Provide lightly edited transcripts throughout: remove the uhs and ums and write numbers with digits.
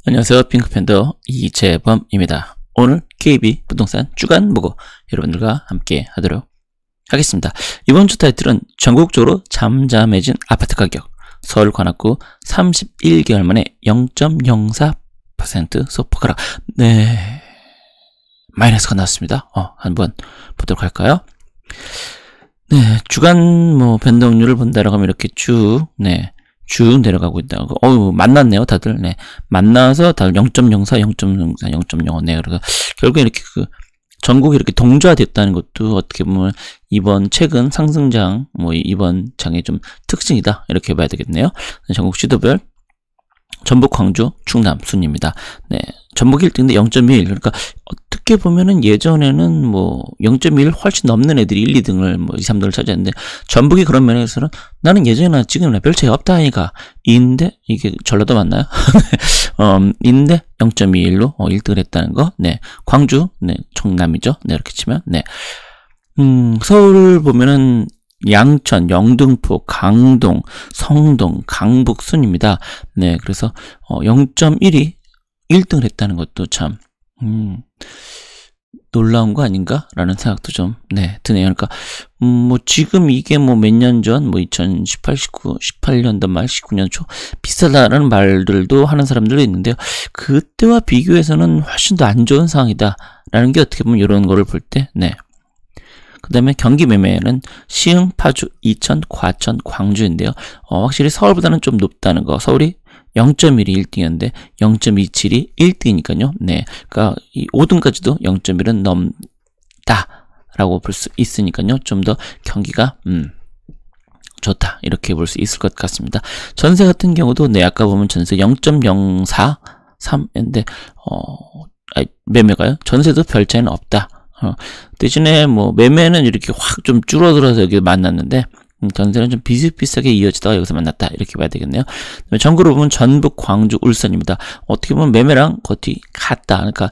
안녕하세요. 핑크팬더 이재범입니다. 오늘 KB 부동산 주간 보고 여러분들과 함께 하도록 하겠습니다. 이번 주 타이틀은 전국적으로 잠잠해진 아파트 가격, 서울 관악구 31개월 만에 0.04% 소폭 하락. 네, 마이너스가 나왔습니다. 한번 보도록 할까요? 네, 주간 변동률을 본다라고 하면 이렇게 쭉 내려가고 있다고. 만났네요, 다들. 네. 만나서 다들 0.04, 0.04, 0.05. 네. 그래서 결국에 이렇게 전국이 이렇게 동조화됐다는 것도 어떻게 보면 이번 최근 상승장, 이번 장의 좀 특징이다. 이렇게 봐야 되겠네요. 전국 시도별 전북, 광주, 충남 순입니다. 네. 전북 1등인데 0.1. 그러니까 어떻게 보면은 예전에는 0.1 훨씬 넘는 애들이 1, 2등을 2, 3등을 차지했는데 전북이 그런 면에서는 나는 예전이나 지금이나 별 차이 없다 하니까 인데 이게 전라도 맞나요? 인데 0.21로 1등을 했다는 거. 네. 광주, 청남이죠. 네, 이렇게 치면. 네. 서울 보면은 양천, 영등포, 강동, 성동, 강북 순입니다. 네, 그래서 0.1이 1등을 했다는 것도 참 놀라운 거 아닌가? 라는 생각도 좀 드네요. 그러니까 지금 이게 몇 년 전 2018, 19, 18년도 말 19년 초 비싸다라는 말들도 하는 사람들도 있는데요. 그때와 비교해서는 훨씬 더 안 좋은 상황이다 라는 게 어떻게 보면 이런 거를 볼 때 그 다음에 경기 매매는 시흥, 파주, 이천, 과천, 광주인데요. 확실히 서울보다는 좀 높다는 거. 서울이 0.1이 1등이었는데 0.27이 1등이니까요. 네, 그러니까 이 5등까지도 0.1은 넘다라고 볼 수 있으니까요. 좀 더 경기가 좋다 이렇게 볼 수 있을 것 같습니다. 전세 같은 경우도 아까 보면 전세 0.043인데 매매가요? 전세도 별 차이는 없다. 대신에 매매는 이렇게 확 좀 줄어들어서 여기 만났는데 전세는 좀 비슷비슷하게 이어지다가 여기서 만났다 이렇게 봐야 되겠네요. 전국으로 보면 전북, 광주, 울산입니다. 어떻게 보면 매매랑 거의 같다. 그러니까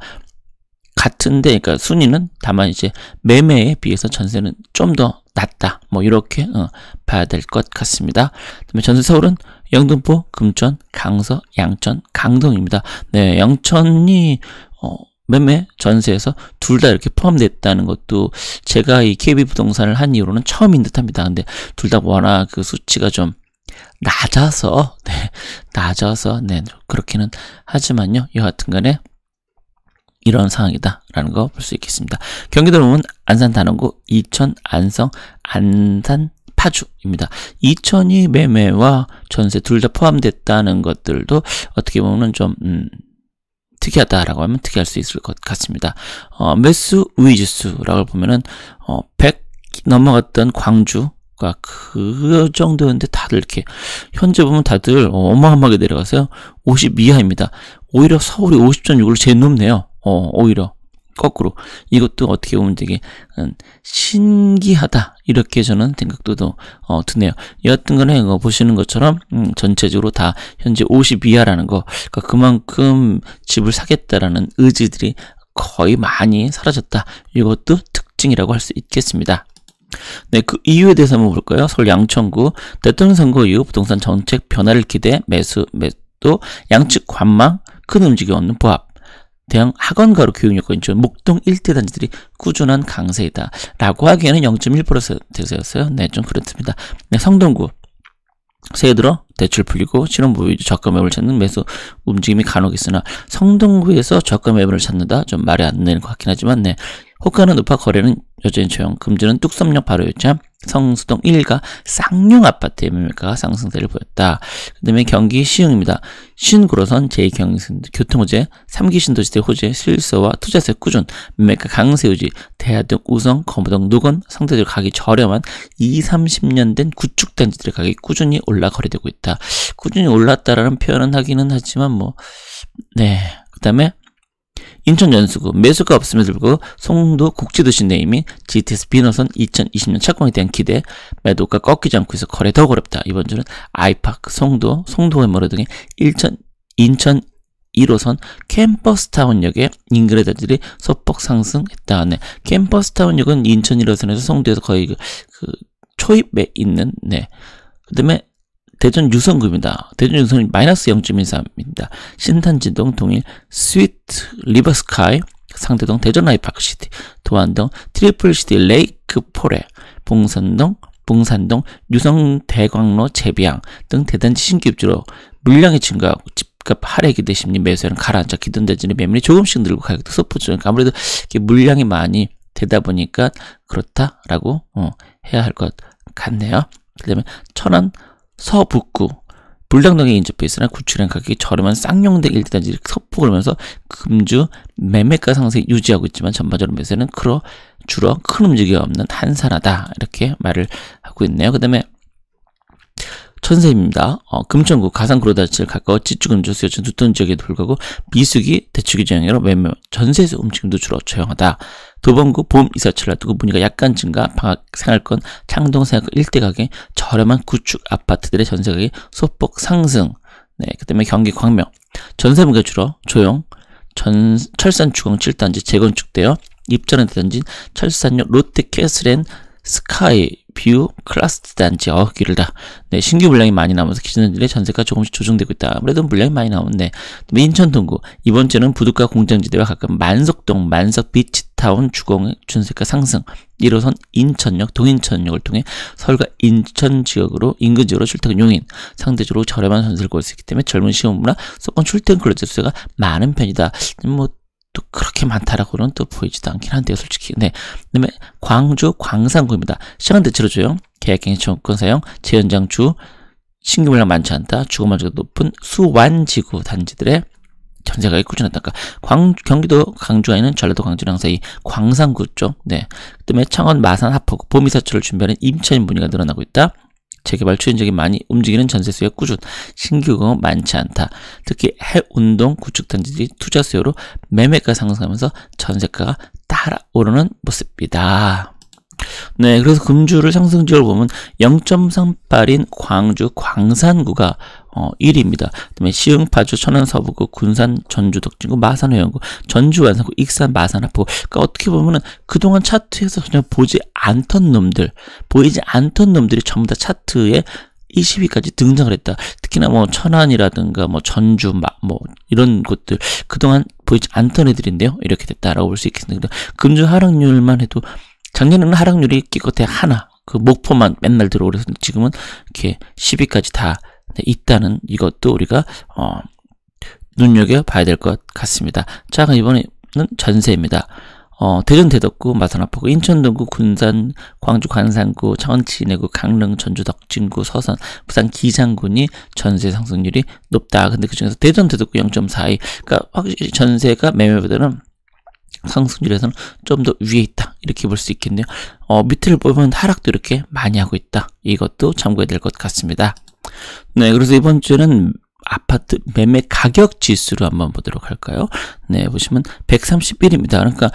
같은데, 그러니까 순위는 다만 이제 매매에 비해서 전세는 좀 더 낮다. 이렇게 봐야 될 것 같습니다. 그다음에 전세 서울은 영등포, 금천, 강서, 양천, 강동입니다. 네, 양천이 매매 전세에서 둘 다 이렇게 포함됐다는 것도 제가 이 KB 부동산을 한 이후로는 처음인 듯 합니다. 근데 둘 다 워낙 그 수치가 좀 낮아서 그렇기는 하지만요. 여하튼 간에 이런 상황이다라는 거 볼 수 있겠습니다. 경기도로 보면 안산, 단원구, 이천, 안성, 안산, 파주입니다. 이천이 매매와 전세 둘 다 포함됐다는 것들도 어떻게 보면 좀 특이하다라고 하면 특이할 수 있을 것 같습니다. 매수 우위지수라고 보면은 100 넘어갔던 광주가 그 정도였는데 다들 이렇게 현재 보면 다들 어마어마하게 내려가서요. 50 이하입니다. 오히려 서울이 50.6으로 제일 높네요. 오히려 거꾸로 이것도 어떻게 보면 되게 신기하다 이렇게 저는 생각도 드네요. 여하튼 간에 보시는 것처럼 전체적으로 다 현재 50 이하라는 거, 그러니까 그만큼 집을 사겠다라는 의지들이 거의 많이 사라졌다. 이것도 특징이라고 할 수 있겠습니다. 네, 그 이유에 대해서 한번 볼까요? 서울 양천구 대통령 선거 이후 부동산 정책 변화를 기대 매도 양측 관망 큰 움직임 없는 부합. 대형 학원가로 교육 여건이 좋은 목동 일대 단지들이 꾸준한 강세이다 라고 하기에는 0.1%였어요. 네, 좀 그렇습니다. 네, 성동구 새해 들어 대출 풀리고 신혼부부 저가 매물을 찾는 매수 움직임이 간혹 있으나 성동구에서 저가 매물을 찾는다 좀 말이 안 되는 것 같긴 하지만 호가는 높아 거래는 여전히 조용. 금주는 뚝섬역 바로 옆자 성수동 1가 쌍용 아파트의 매매가가 상승세를 보였다. 그 다음에 경기 시흥입니다. 신구로선 제2경인선도 교통호재, 3기 신도시대 호재, 실소와 투자세 꾸준, 매매가 강세 유지, 대하등, 우성, 거무동, 노건 상대적으로 가격이 저렴한 20, 30년 된 구축단지들의 가격이 꾸준히 올라 거래되고 있다. 꾸준히 올랐다라는 표현은 하기는 하지만 그 다음에 인천 연수구 매수가 없음에도 불구하고 송도 국제도시 네이밍 GTS 비너선 2020년 착공에 대한 기대 매도가 꺾이지 않고 있어 거래 더욱 어렵다. 이번 주는 아이파크 송도의 머리 등의 인천 1호선 캠퍼스타운역의 인근의 단지들이 소폭 상승했다. 네, 캠퍼스타운역은 인천 1호선에서 송도에서 거의 그 초입에 있는 그 다음에 대전 유성구입니다. 대전 유성이 마이너스 0.13입니다. 신탄진동, 동일, 스위트, 리버스카이, 상대동, 대전 아이파크시티, 도안동, 트리플시티, 레이크포레, 봉산동, 유성대광로, 제비항 등 대단지 신규 입주로 물량이 증가하고 집값 하락이 되심리 매수에는 가라앉아 기존대전의 매물이 조금씩 늘고 가격도 소폭. 아무래도 이렇게 물량이 많이 되다 보니까 그렇다라고 해야 할 것 같네요. 그 다음에 천안 서북구 불당동에 인접해 있으나 구출한 가격이 저렴한 쌍용대 일대단지를 소폭을 하면서 금주 매매가 상승이 유지하고 있지만 전반적으로 매수는 주로 큰 움직임이 없는 한산하다 이렇게 말을 하고 있네요. 그 다음에 천세입니다. 금천구 가상구로다치를 가까워 지주금주 수요층 두톤 지역에도 불구하고 비수기 대축이 정형으로 매매 전세에서 움직임도 주로 조용하다. 도봉구 봄 이사철 놔두고 문의가 약간 증가, 방학 생활권, 창동 생활권 일대 가격 저렴한 구축 아파트들의 전세 가격이 소폭 상승. 네, 그다음에 경기 광명 전세무가 주로 조용, 철산 주공 7단지 재건축되어 입전은 대단지 철산역 롯데캐슬앤 스카이 뷰 클라스트 단지 길다. 네, 신규 물량이 많이 나오면서 기존들의 전세가 조금씩 조정되고 있다. 아무래도 물량이 많이 나오는데 인천 동구 이번 주는 부두가 공장지대와 가까운 만석동 만석 비치타운 주공의 전세가 상승. 1호선 인천역 동인천역을 통해 서울과 인천 지역으로 인근 지역으로 출퇴근 용인 상대적으로 저렴한 전세를 구할 수 있기 때문에 젊은 시험문화 소권 출퇴근 근로자 수가 많은 편이다. 또 그렇게 많다라고는 또 보이지도 않긴 한데요, 솔직히. 네. 그다음에 광주 광산구입니다. 시장은 대체로 조용, 계약갱신 청구권 사용, 재연장주, 신규 물량 많지 않다, 주거 만족도가 높은 수완지구 단지들의 전세가격이 꾸준하다. 그러니까 경기도 광주가 있는 전라도 광주랑 사이 광산구 쪽, 네. 그다음에 창원 마산 하포구 봄이사철을 준비하는 임차인 문의가 늘어나고 있다. 재개발 추진적이 많이 움직이는 전세 수요 꾸준, 신규 공급 많지 않다. 특히 해운동 구축단지들이 투자 수요로 매매가 상승하면서 전세가가 따라오르는 모습이다. 네, 그래서 금주를 상승지역을 보면 0.38인 광주 광산구가 1위입니다. 그다음에 시흥, 파주, 천안, 서부구, 군산, 전주, 덕진구, 마산, 회원구, 전주, 완산구, 익산, 마산, 하포구. 그러니까 어떻게 보면은 그동안 차트에서 전혀 보이지 않던 놈들이 전부 다 차트에 20위까지 등장을 했다. 특히나 뭐 천안이라든가 뭐 전주, 뭐 이런 곳들 그동안 보이지 않던 애들인데요. 이렇게 됐다라고 볼 수 있겠습니다. 금주 하락률만 해도 작년에는 하락률이 기껏해 하나, 그 목포만 맨날 들어오래서 지금은 이렇게 10위까지 다 있다는 이것도 우리가 눈여겨봐야 될 것 같습니다. 자, 그럼 이번에는 전세입니다. 대전 대덕구, 마산 하포구, 인천 동구, 군산, 광주 광산구, 창원 진해구, 강릉, 전주 덕진구, 서산, 부산 기장군이 전세 상승률이 높다. 근데 그 중에서 대전 대덕구 0.42. 그러니까 확실히 전세가 매매보다는 상승률에서는 좀 더 위에 있다 이렇게 볼 수 있겠네요. 밑을 보면 하락도 이렇게 많이 하고 있다. 이것도 참고해야 될 것 같습니다. 네, 그래서 이번 주는 아파트 매매 가격 지수로 한번 보도록 할까요? 네, 보시면 131입니다. 그러니까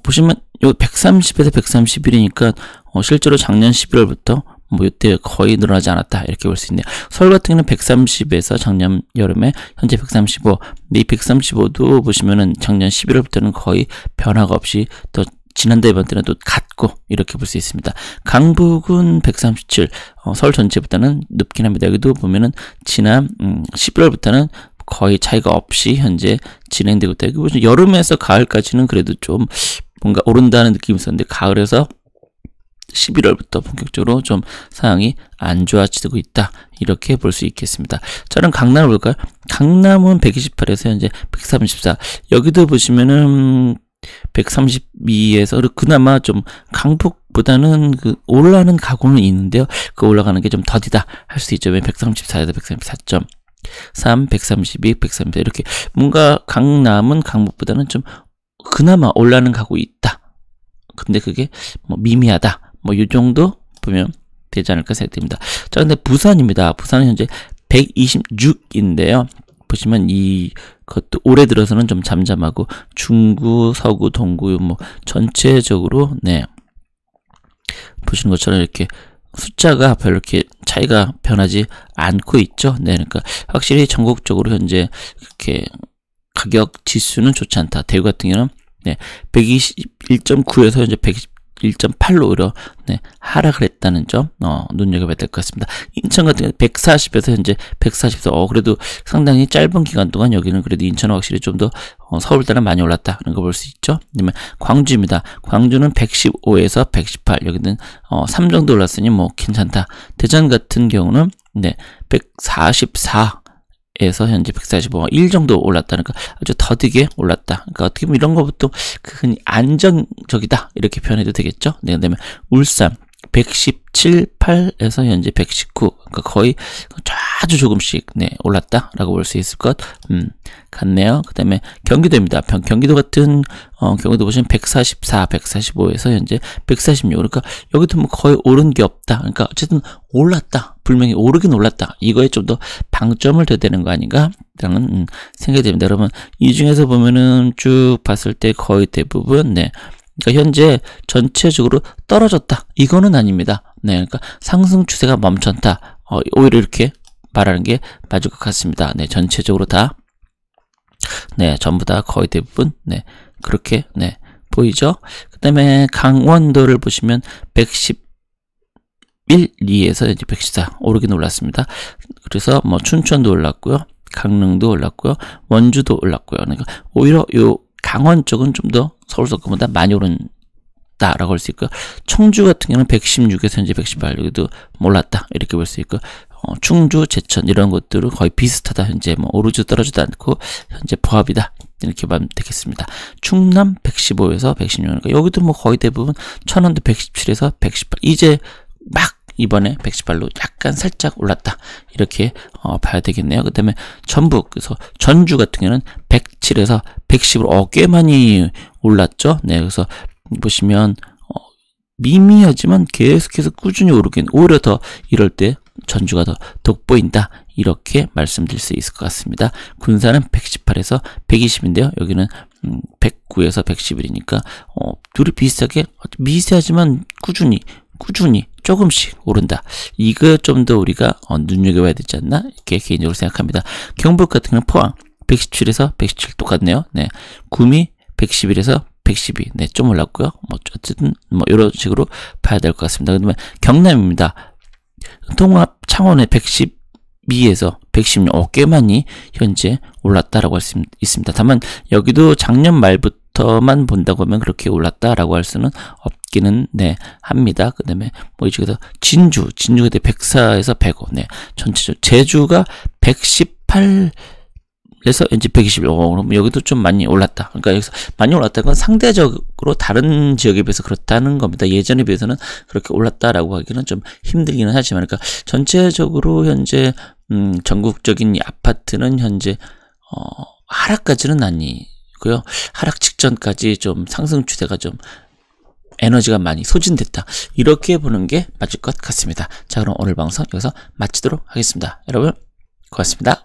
보시면 요 130에서 131이니까 실제로 작년 11월부터 뭐 이때 거의 늘어나지 않았다 이렇게 볼 수 있네요. 서울 같은 경우는 130에서 작년 여름에 현재 135. 이 135도 보시면은 작년 11월부터는 거의 변화가 없이 또 지난달 이번 때는 또 같고 이렇게 볼 수 있습니다. 강북은 137. 서울 전체보다는 높긴 합니다. 여기도 보면은 지난 11월부터는 거의 차이가 없이 현재 진행되고 있다. 여기 여름에서 가을까지는 그래도 좀 뭔가 오른다는 느낌이 있었는데 가을에서 11월부터 본격적으로 좀 상황이 안 좋아지고 있다. 이렇게 볼 수 있겠습니다. 자, 그럼 강남을 볼까요? 강남은 128에서 현재 134. 여기도 보시면은 132에서 그나마 좀 강북보다는 그 올라가는 각오는 있는데요. 그 올라가는 게 좀 더디다 할 수 있죠. 134에서 134.3, 132, 134 이렇게 뭔가 강남은 강북보다는 좀 그나마 올라가는 각오 있다. 근데 그게 뭐 미미하다. 뭐 이 정도 보면 되지 않을까 생각됩니다. 자, 근데 부산입니다. 부산은 현재 126인데요. 보시면 이것도 올해 들어서는 좀 잠잠하고 중구, 서구, 동구 뭐 전체적으로 네 보시는 것처럼 이렇게 숫자가 별로 이렇게 차이가 변하지 않고 있죠. 네, 그러니까 확실히 전국적으로 현재 이렇게 가격 지수는 좋지 않다. 대구 같은 경우는 네 121.9에서 현재 1.8로 오히려 하락을 했다는 점 눈여겨봐야 될 것 같습니다. 인천 같은 경우 140에서 현재 144. 그래도 상당히 짧은 기간 동안 여기는 그래도 인천은 확실히 좀 더 서울보다는 많이 올랐다 그런 거 볼 수 있죠. 그다음에 광주입니다. 광주는 115에서 118. 여기는 3 정도 올랐으니 뭐 괜찮다. 대전 같은 경우는 144 에서 현재 145, 1 정도 올랐다니까 아주 더디게 올랐다. 그러니까 어떻게 보면 이런 것부터 흔히 안정적이다 이렇게 표현해도 되겠죠. 네, 그다음에 울산 117, 8에서 현재 119, 그러니까 거의 아주 조금씩 올랐다라고 볼 수 있을 것 같네요. 그다음에 경기도입니다. 경기도 같은 경우도 보시면 144, 145에서 현재 146. 그러니까 여기도 뭐 거의 오른 게 없다. 그러니까 어쨌든 올랐다. 분명히 오르긴 올랐다. 이거에 좀 더 방점을 둬야 되는 거 아닌가? 라는 생각이 됩니다. 여러분 이 중에서 보면은 쭉 봤을 때 거의 대부분 그러니까 현재 전체적으로 떨어졌다. 이거는 아닙니다. 그러니까 상승 추세가 멈췄다. 오히려 이렇게 말하는 게 맞을 것 같습니다. 전체적으로 다 전부 다 거의 대부분 그렇게 보이죠. 그다음에 강원도를 보시면 111, 2에서 이제 114 오르긴 올랐습니다. 그래서 뭐 춘천도 올랐고요, 강릉도 올랐고요, 원주도 올랐고요. 그러니까 오히려 요 강원 쪽은 좀 더 서울 서구보다 많이 오른다라고 할 수 있고요. 청주 같은 경우는 116에서 현재 118, 여기도 올랐다 이렇게 볼 수 있고, 충주, 제천 이런 것들은 거의 비슷하다. 현재 뭐 오르지도 떨어지도 않고 현재 보합이다 이렇게 보면 되겠습니다. 충남 115에서 116, 그러니까 여기도 뭐 거의 대부분 천안도 117에서 118, 이제 막 이번에 118로 약간 살짝 올랐다 이렇게 봐야 되겠네요. 그 다음에 전북, 그래서 전주 같은 경우는 107에서 110으로 꽤 많이 올랐죠. 그래서 보시면 미미하지만 계속해서 꾸준히 오르긴, 오히려 더 이럴 때 전주가 더 돋보인다 이렇게 말씀드릴 수 있을 것 같습니다. 군산은 118에서 120인데요. 여기는 109에서 111이니까 둘이 비슷하게 미세하지만 꾸준히 조금씩 오른다. 이거 좀 더 우리가 눈여겨봐야 되지 않나 이렇게 개인적으로 생각합니다. 경북 같은 경우는 포항 117에서 117 똑같네요. 구미 111에서 112, 좀 올랐고요. 뭐 어쨌든 뭐 이런 식으로 봐야 될 것 같습니다. 그다음에 경남입니다. 통합 창원에 112에서 116, 꽤 많이 현재 올랐다라고 할 수 있습니다. 다만 여기도 작년 말부터만 본다고 하면 그렇게 올랐다라고 할 수는 없기는 합니다. 그다음에 뭐 이쪽에서 진주가 104에서 105, 전체적으로 제주가 118에서 이제 121, 그럼 여기도 좀 많이 올랐다. 그러니까 여기서 많이 올랐다는 건 상대적으로 다른 지역에 비해서 그렇다는 겁니다. 예전에 비해서는 그렇게 올랐다라고 하기는 좀 힘들기는 하지만, 그러니까 전체적으로 현재 전국적인 이 아파트는 현재 하락까지는 아니고요. 하락 직전까지 좀 상승 추세가 좀 에너지가 많이 소진됐다. 이렇게 보는 게 맞을 것 같습니다. 자, 그럼 오늘 방송 여기서 마치도록 하겠습니다. 여러분 고맙습니다.